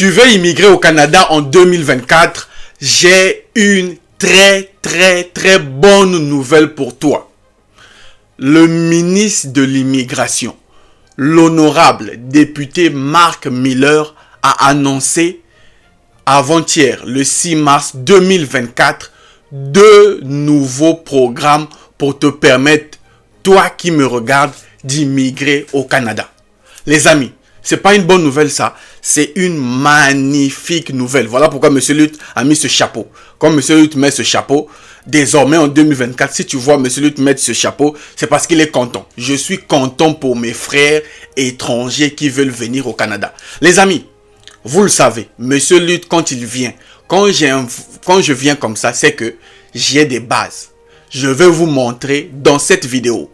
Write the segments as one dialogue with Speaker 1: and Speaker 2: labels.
Speaker 1: Tu veux immigrer au Canada en 2024, j'ai une très bonne nouvelle pour toi. Le ministre de l'Immigration, l'honorable député Marc Miller, a annoncé avant-hier, le 6 mars 2024, 2 nouveaux programmes pour te permettre, toi qui me regardes, d'immigrer au Canada. Les amis, c'est pas une bonne nouvelle ça, c'est une magnifique nouvelle. Voilà pourquoi M. Lutte a mis ce chapeau. Comme M. Lutte met ce chapeau, désormais en 2024, si tu vois M. Lutte mettre ce chapeau, c'est parce qu'il est content. Je suis content pour mes frères étrangers qui veulent venir au Canada. Les amis, vous le savez, M. Lutte, quand il vient, quand je viens comme ça, c'est que j'ai des bases. Je vais vous montrer dans cette vidéo,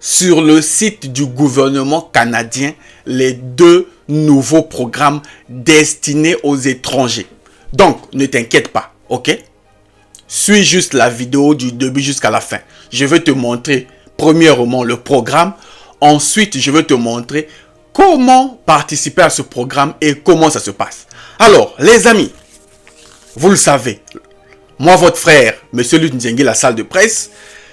Speaker 1: sur le site du gouvernement canadien, les 2 nouveaux programmes destinés aux étrangers. Donc, ne t'inquiète pas, ok? Suis juste la vidéo du début jusqu'à la fin. Je vais te montrer, premièrement, le programme. Ensuite, je vais te montrer comment participer à ce programme et comment ça se passe. Alors, les amis, vous le savez, moi, votre frère, M. Lutte Nzengue, la salle de presse,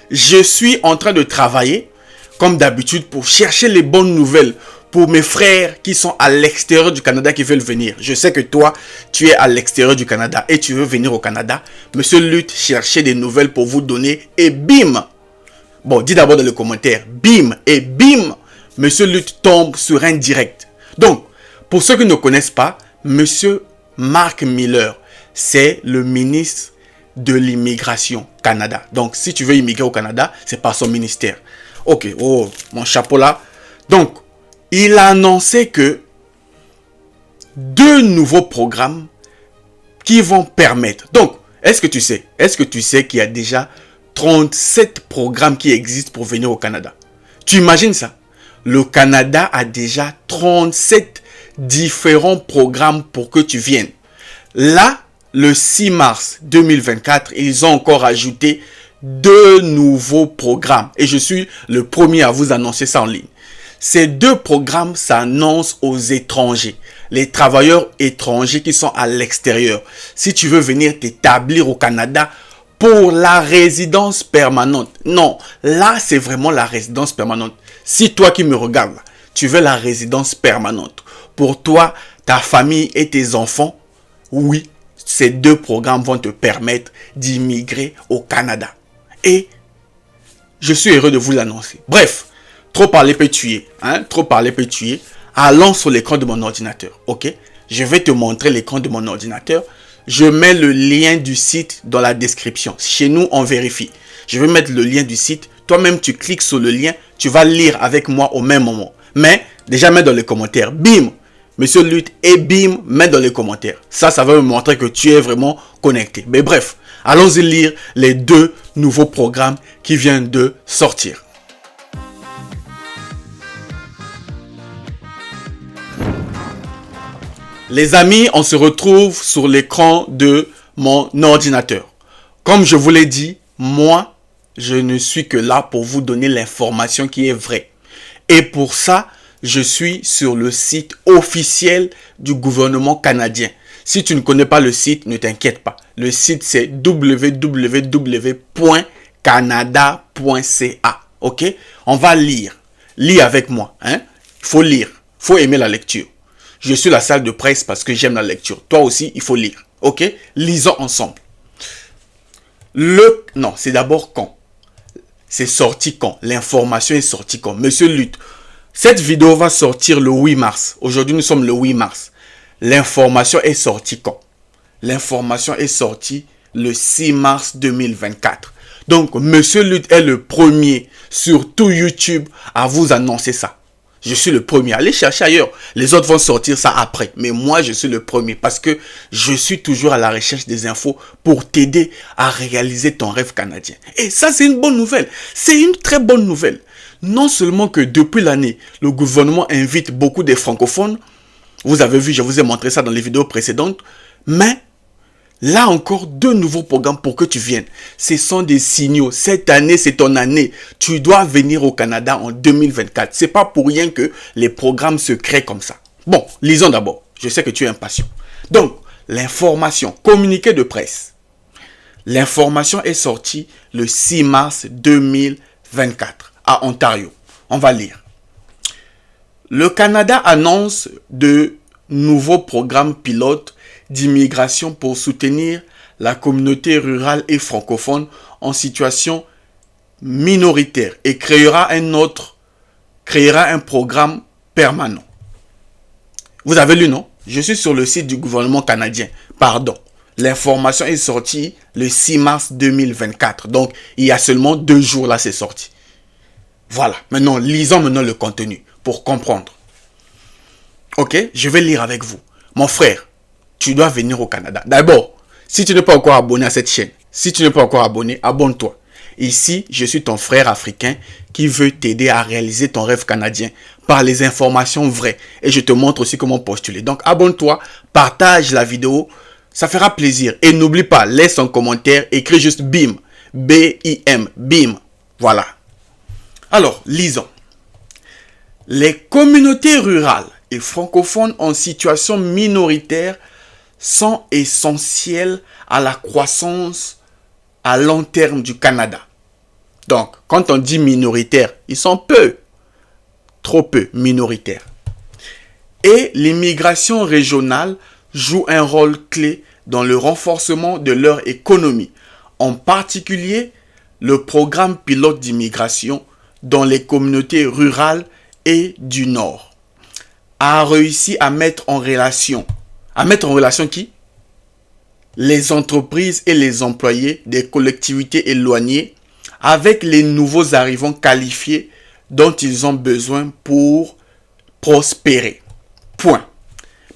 Speaker 1: je suis en train de travailler, comme d'habitude, pour chercher les bonnes nouvelles pour mes frères qui sont à l'extérieur du Canada qui veulent venir. Je sais que toi, tu es à l'extérieur du Canada et tu veux venir au Canada. M. Lutte cherchait des nouvelles pour vous donner et bim! Bon, dis d'abord dans les commentaires, bim! Et bim! M. Lutte tombe sur un direct. Donc, pour ceux qui ne connaissent pas, M. Marc Miller, c'est le ministre de l'Immigration Canada. Donc, si tu veux immigrer au Canada, c'est par son ministère. Ok, oh, mon chapeau là. Donc, il a annoncé que 2 nouveaux programmes qui vont permettre. Donc, est-ce que tu sais qu'il y a déjà 37 programmes qui existent pour venir au Canada? Tu imagines ça? Le Canada a déjà 37 différents programmes pour que tu viennes. Là, le 6 mars 2024, ils ont encore ajouté 2 nouveaux programmes. Et je suis le premier à vous annoncer ça en ligne. Ces 2 programmes s'annoncent aux étrangers. Les travailleurs étrangers qui sont à l'extérieur. Si tu veux venir t'établir au Canada pour la résidence permanente. Non, là c'est vraiment la résidence permanente. Si toi qui me regardes, tu veux la résidence permanente. Pour toi, ta famille et tes enfants, oui, ces 2 programmes vont te permettre d'immigrer au Canada. Et je suis heureux de vous l'annoncer. Bref, trop parler peut tuer. Trop parler peut tuer. Allons sur l'écran de mon ordinateur. Ok? Je vais te montrer l'écran de mon ordinateur. Je mets le lien du site dans la description. Chez nous, on vérifie. Je vais mettre le lien du site. Toi-même, tu cliques sur le lien. Tu vas lire avec moi au même moment. Mais, déjà, mets dans les commentaires. Bim! Monsieur Lutte et bim, mets dans les commentaires. Ça va me montrer que tu es vraiment connecté. Mais bref, allons-y lire les 2 nouveaux programmes qui viennent de sortir. Les amis, on se retrouve sur l'écran de mon ordinateur. Comme je vous l'ai dit, moi, je ne suis que là pour vous donner l'information qui est vraie. Et pour ça, je suis sur le site officiel du gouvernement canadien. Si tu ne connais pas le site, ne t'inquiète pas. Le site, c'est www.canada.ca. Ok? On va lire. Lis avec moi. Il faut lire. Il faut aimer la lecture. Je suis la salle de presse parce que j'aime la lecture. Toi aussi, il faut lire. Ok? Lisons ensemble. Non, c'est d'abord quand. C'est sorti quand. L'information est sortie quand. Monsieur Lutte, cette vidéo va sortir le 8 mars. Aujourd'hui, nous sommes le 8 mars. L'information est sortie quand? L'information est sortie le 6 mars 2024. Donc, Monsieur Lutte est le premier sur tout YouTube à vous annoncer ça. Je suis le premier. Allez chercher ailleurs. Les autres vont sortir ça après. Mais moi, je suis le premier parce que je suis toujours à la recherche des infos pour t'aider à réaliser ton rêve canadien. Et ça, c'est une bonne nouvelle. C'est une très bonne nouvelle. Non seulement que depuis l'année, le gouvernement invite beaucoup de francophones. Vous avez vu, je vous ai montré ça dans les vidéos précédentes. Mais là encore, 2 nouveaux programmes pour que tu viennes. Ce sont des signaux. Cette année, c'est ton année. Tu dois venir au Canada en 2024. C'est pas pour rien que les programmes se créent comme ça. Bon, lisons d'abord. Je sais que tu es impatient. Donc, l'information, communiqué de presse. L'information est sortie le 6 mars 2024 à Ontario. On va lire. Le Canada annonce de nouveaux programmes pilotes d'immigration pour soutenir la communauté rurale et francophone en situation minoritaire et créera un programme permanent. Vous avez lu, non? Je suis sur le site du gouvernement canadien. Pardon. L'information est sortie le 6 mars 2024. Donc, il y a seulement 2 jours là, c'est sorti. Voilà. Maintenant, lisons maintenant le contenu pour comprendre. Ok? Je vais lire avec vous. Mon frère, tu dois venir au Canada. D'abord, si tu n'es pas encore abonné à cette chaîne, si tu n'es pas encore abonné, abonne-toi. Ici, je suis ton frère africain qui veut t'aider à réaliser ton rêve canadien par les informations vraies. Et je te montre aussi comment postuler. Donc, abonne-toi, partage la vidéo, ça fera plaisir. Et n'oublie pas, laisse un commentaire, écris juste BIM, B-I-M, BIM. Voilà. Alors, lisons. Les communautés rurales et francophones en situation minoritaire sont essentielles à la croissance à long terme du Canada. Donc, quand on dit minoritaire, ils sont peu, trop peu minoritaires. Et l'immigration régionale joue un rôle clé dans le renforcement de leur économie. En particulier, le programme pilote d'immigration dans les communautés rurales et du Nord a réussi à mettre en relation qui? Les entreprises et les employés des collectivités éloignées avec les nouveaux arrivants qualifiés dont ils ont besoin pour prospérer. Point.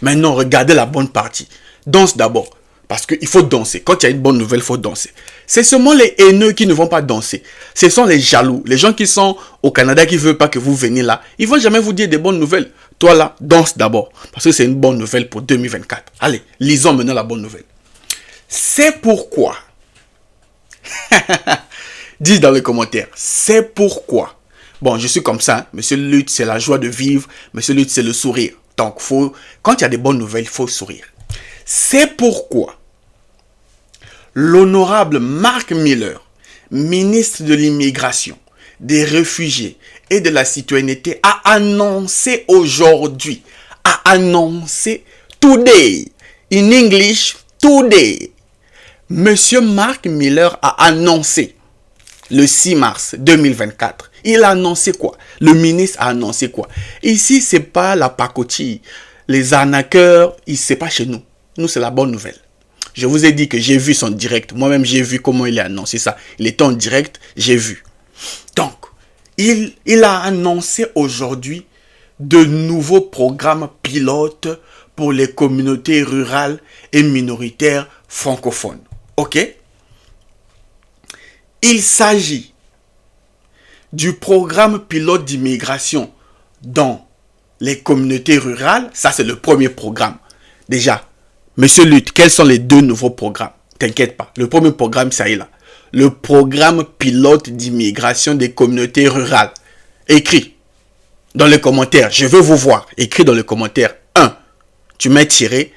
Speaker 1: Maintenant, regardez la bonne partie. Danse d'abord. Parce qu'il faut danser. Quand il y a une bonne nouvelle, il faut danser. C'est seulement les haineux qui ne vont pas danser. Ce sont les jaloux. Les gens qui sont au Canada qui ne veulent pas que vous veniez là. Ils ne vont jamais vous dire des bonnes nouvelles. Toi là, danse d'abord. Parce que c'est une bonne nouvelle pour 2024. Allez, lisons maintenant la bonne nouvelle. C'est pourquoi. Dis dans les commentaires. C'est pourquoi. Bon, je suis comme ça. Hein. Monsieur Lutte, c'est la joie de vivre. Monsieur Lutte, c'est le sourire. Donc, quand il y a des bonnes nouvelles, il faut sourire. C'est pourquoi l'honorable Marc Miller, ministre de l'Immigration, des Réfugiés et de la Citoyenneté, a annoncé aujourd'hui, today, in English, today. Monsieur Marc Miller a annoncé le 6 mars 2024. Il a annoncé quoi? Le ministre a annoncé quoi? Ici, c'est pas la pacotille. Les arnaqueurs, c'est pas chez nous. Nous, c'est la bonne nouvelle. Je vous ai dit que j'ai vu son direct. Moi-même, j'ai vu comment il a annoncé ça. Il était en direct, j'ai vu. Donc, il a annoncé aujourd'hui de nouveaux programmes pilotes pour les communautés rurales et minoritaires francophones. OK? Il s'agit du programme pilote d'immigration dans les communautés rurales. Ça, c'est le premier programme. Déjà, Monsieur Lutte, quels sont les 2 nouveaux programmes? T'inquiète pas. Le premier programme, ça y est là. Le programme pilote d'immigration des communautés rurales. Écris dans les commentaires. Je veux vous voir. Écris dans les commentaires. 1. Tu mets tiré.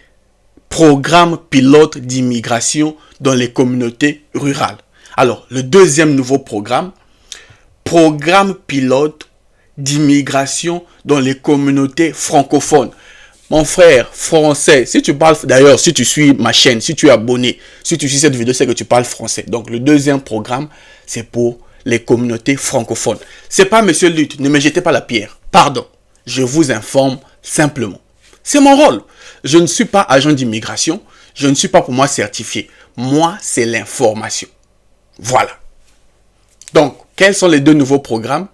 Speaker 1: Programme pilote d'immigration dans les communautés rurales. Alors, le deuxième nouveau programme. Programme pilote d'immigration dans les communautés francophones. Mon frère français, si tu parles, d'ailleurs, si tu suis ma chaîne, si tu es abonné, si tu suis cette vidéo, c'est que tu parles français. Donc, le deuxième programme, c'est pour les communautés francophones. C'est pas Monsieur Lutte, ne me jetez pas la pierre. Pardon, je vous informe simplement. C'est mon rôle. Je ne suis pas agent d'immigration. Je ne suis pas pour moi certifié. Moi, c'est l'information. Voilà. Donc, quels sont les 2 nouveaux programmes?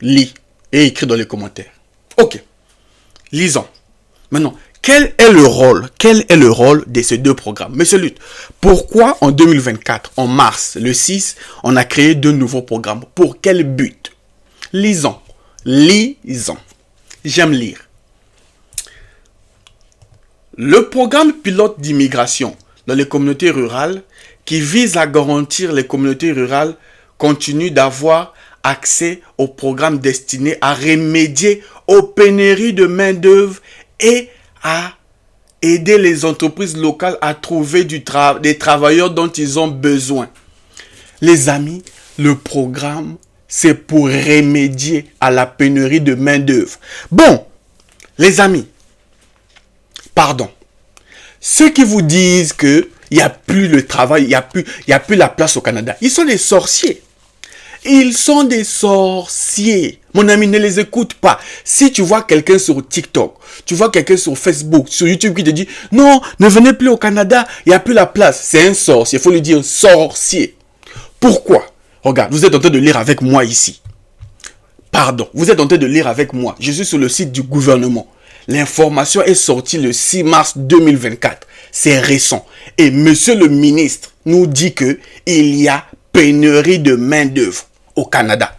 Speaker 1: Lis et écris dans les commentaires. Ok. Lisons. Maintenant, quel est le rôle de ces 2 programmes? Monsieur Lutte, pourquoi en 2024, en mars, le 6, on a créé 2 nouveaux programmes? Pour quel but? Lisons. Lisons. J'aime lire. Le programme pilote d'immigration dans les communautés rurales qui vise à garantir les communautés rurales continuent d'avoir accès aux programmes destinés à remédier aux pénuries de main-d'œuvre et à aider les entreprises locales à trouver des travailleurs dont ils ont besoin. Les amis, le programme, c'est pour remédier à la pénurie de main-d'œuvre. Bon, les amis, pardon. Ceux qui vous disent que il n'y a plus le travail, il n'y a plus la place au Canada, ils sont des sorciers. Ils sont des sorciers. Mon ami, ne les écoute pas. Si tu vois quelqu'un sur TikTok, tu vois quelqu'un sur Facebook, sur YouTube qui te dit « Non, ne venez plus au Canada, il n'y a plus la place. » C'est un sorcier, il faut lui dire sorcier. Pourquoi? Regarde, vous êtes en train de lire avec moi ici. Pardon, vous êtes en train de lire avec moi. Je suis sur le site du gouvernement. L'information est sortie le 6 mars 2024. C'est récent. Et monsieur le ministre nous dit que il y a pénurie de main-d'œuvre au Canada.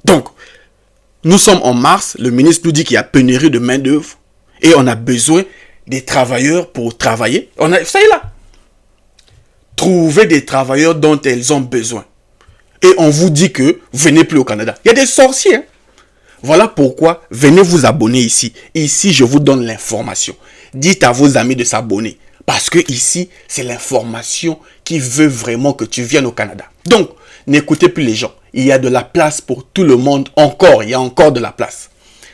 Speaker 1: Donc, nous sommes en mars. Le ministre nous dit qu'il y a pénurie de main-d'œuvre et on a besoin des travailleurs pour travailler. Ça y est là. Trouver des travailleurs dont elles ont besoin. Et on vous dit que venez plus au Canada. Il y a des sorciers. Hein? Voilà pourquoi venez vous abonner ici. Ici, je vous donne l'information. Dites à vos amis de s'abonner. Parce que ici, c'est l'information qui veut vraiment que tu viennes au Canada. Donc, n'écoutez plus les gens. Il y a de la place pour tout le monde encore. Il y a encore de la place.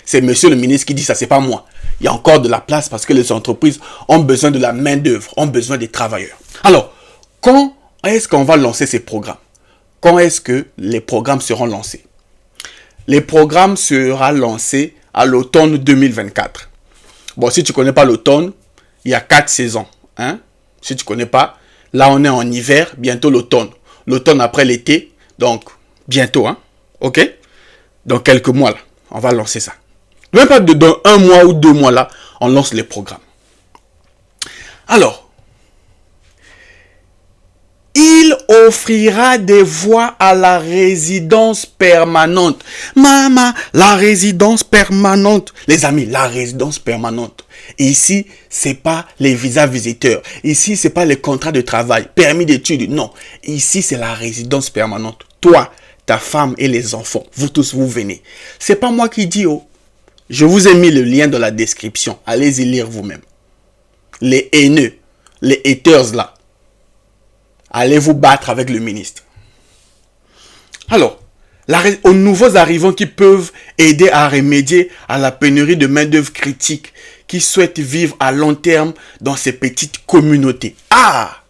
Speaker 1: C'est monsieur le ministre qui dit ça, c'est pas moi. Il y a encore de la place parce que les entreprises ont besoin de la main-d'œuvre, ont besoin des travailleurs. Alors, quand est-ce qu'on va lancer ces programmes? Quand est-ce que les programmes seront lancés? Les programmes seront lancés à l'automne 2024. Bon, si tu ne connais pas l'automne, il y a 4 saisons. Hein? Si tu ne connais pas, là on est en hiver, bientôt l'automne. L'automne après l'été, donc bientôt. Hein? Ok? Dans quelques mois, là, on va lancer ça. Même pas dans 1 mois ou 2 mois, là, on lance les programmes. Alors, il offrira des voies à la résidence permanente. Maman, la résidence permanente. Les amis, la résidence permanente. Ici, c'est pas les visas visiteurs. Ici, c'est pas les contrats de travail, permis d'études. Non. Ici, c'est la résidence permanente. Toi, ta femme et les enfants, vous tous, vous venez. C'est pas moi qui dis, oh. Je vous ai mis le lien dans la description. Allez-y lire vous-même. Les haineux, les haters là. Allez vous battre avec le ministre. Alors, aux nouveaux arrivants qui peuvent aider à remédier à la pénurie de main-d'œuvre critique, qui souhaitent vivre à long terme dans ces petites communautés. Ah!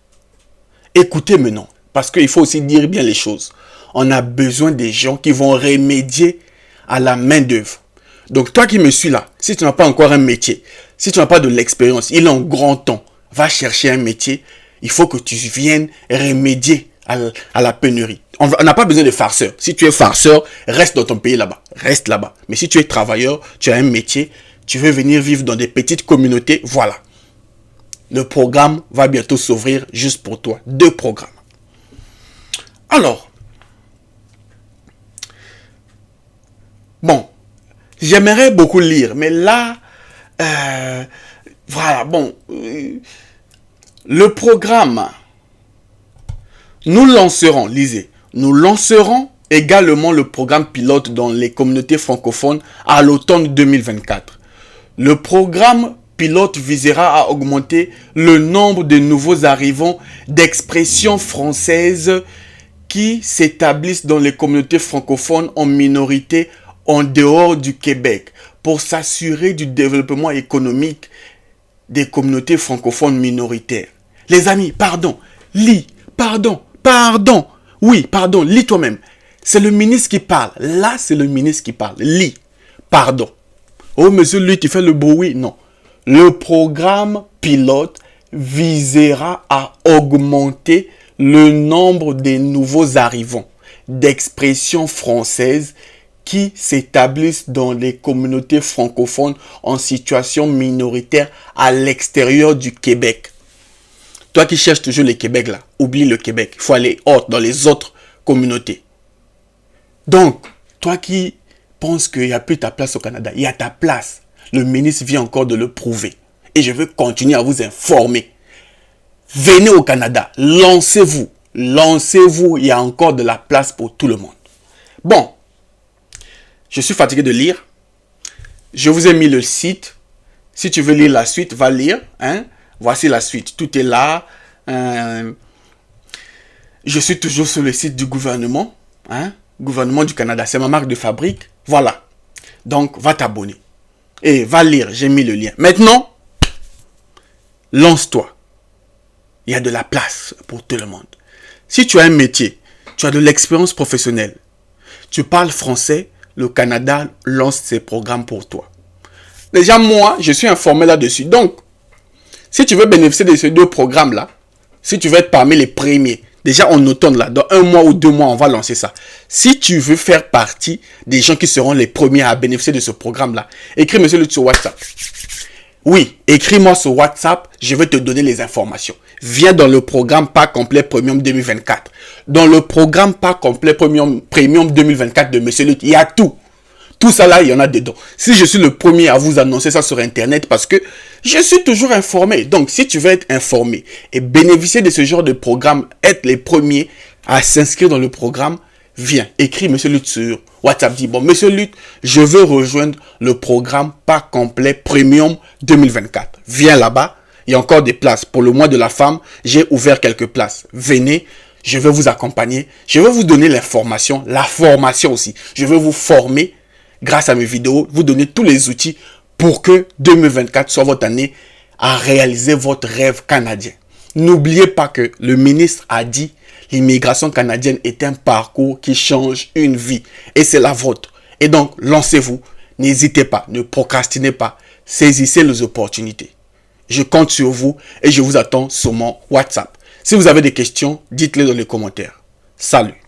Speaker 1: Écoutez maintenant, parce qu'il faut aussi dire bien les choses. On a besoin des gens qui vont remédier à la main-d'œuvre. Donc, toi qui me suis là, si tu n'as pas encore un métier, si tu n'as pas de l'expérience, il est en grand temps, va chercher un métier. Il faut que tu viennes remédier à la pénurie. On n'a pas besoin de farceurs. Si tu es farceur, reste dans ton pays là-bas. Reste là-bas. Mais si tu es travailleur, tu as un métier, tu veux venir vivre dans des petites communautés, voilà. Le programme va bientôt s'ouvrir juste pour toi. 2 programmes. Alors, bon, j'aimerais beaucoup lire, mais là, voilà, bon... le programme, nous lancerons, lisez, nous lancerons également le programme pilote dans les communautés francophones à l'automne 2024. Le programme pilote visera à augmenter le nombre de nouveaux arrivants d'expression française qui s'établissent dans les communautés francophones en minorité en dehors du Québec pour s'assurer du développement économique des communautés francophones minoritaires. Les amis, pardon, lis, pardon, oui, pardon, lis toi-même. C'est le ministre qui parle. Là, c'est le ministre qui parle. Lis, pardon. Oh, monsieur, lui, tu fais le bruit. Non. Le programme pilote visera à augmenter le nombre des nouveaux arrivants d'expression française qui s'établissent dans les communautés francophones en situation minoritaire à l'extérieur du Québec. Toi qui cherches toujours le Québec là, oublie le Québec. Il faut aller dans les autres communautés. Donc, toi qui penses qu'il n'y a plus ta place au Canada, il y a ta place. Le ministre vient encore de le prouver. Et je veux continuer à vous informer. Venez au Canada, lancez-vous. Lancez-vous, il y a encore de la place pour tout le monde. Bon. Je suis fatigué de lire. Je vous ai mis le site Si tu veux lire la suite, va lire. Hein? Voici la suite. Tout est là. Je suis toujours sur le site du gouvernement. Hein? Gouvernement du Canada. C'est ma marque de fabrique. Voilà. Donc, va t'abonner. Et va lire. J'ai mis le lien. Maintenant, lance-toi. Il y a de la place pour tout le monde. Si tu as un métier, tu as de l'expérience professionnelle, tu parles français, le Canada lance ses programmes pour toi. Déjà, moi, je suis informé là-dessus. Donc, si tu veux bénéficier de ces 2 programmes-là, si tu veux être parmi les premiers, déjà en automne, là, dans 1 mois ou 2 mois, on va lancer ça. Si tu veux faire partie des gens qui seront les premiers à bénéficier de ce programme-là, écris Monsieur Lutte sur WhatsApp. Oui, écris-moi sur WhatsApp, je vais te donner les informations. Viens dans le programme Pas Complet Premium 2024. Dans le programme Pas Complet Premium 2024 de Monsieur Lutte, il y a tout. Tout ça là, il y en a dedans. Si je suis le premier à vous annoncer ça sur Internet, parce que je suis toujours informé. Donc, si tu veux être informé et bénéficier de ce genre de programme, être les premiers à s'inscrire dans le programme, viens, écris Monsieur Lutte sur WhatsApp. Dis, bon, Monsieur Lutte, je veux rejoindre le programme Pas Complet Premium 2024. Viens là-bas. Il y a encore des places. Pour le mois de la femme, j'ai ouvert quelques places. Venez, je vais vous accompagner. Je vais vous donner l'information, la formation aussi. Je vais vous former grâce à mes vidéos, vous donner tous les outils pour que 2024 soit votre année à réaliser votre rêve canadien. N'oubliez pas que le ministre a dit l'immigration canadienne est un parcours qui change une vie et c'est la vôtre. Et donc, lancez-vous, n'hésitez pas, ne procrastinez pas, saisissez les opportunités. Je compte sur vous et je vous attends sur mon WhatsApp. Si vous avez des questions, dites-les dans les commentaires. Salut!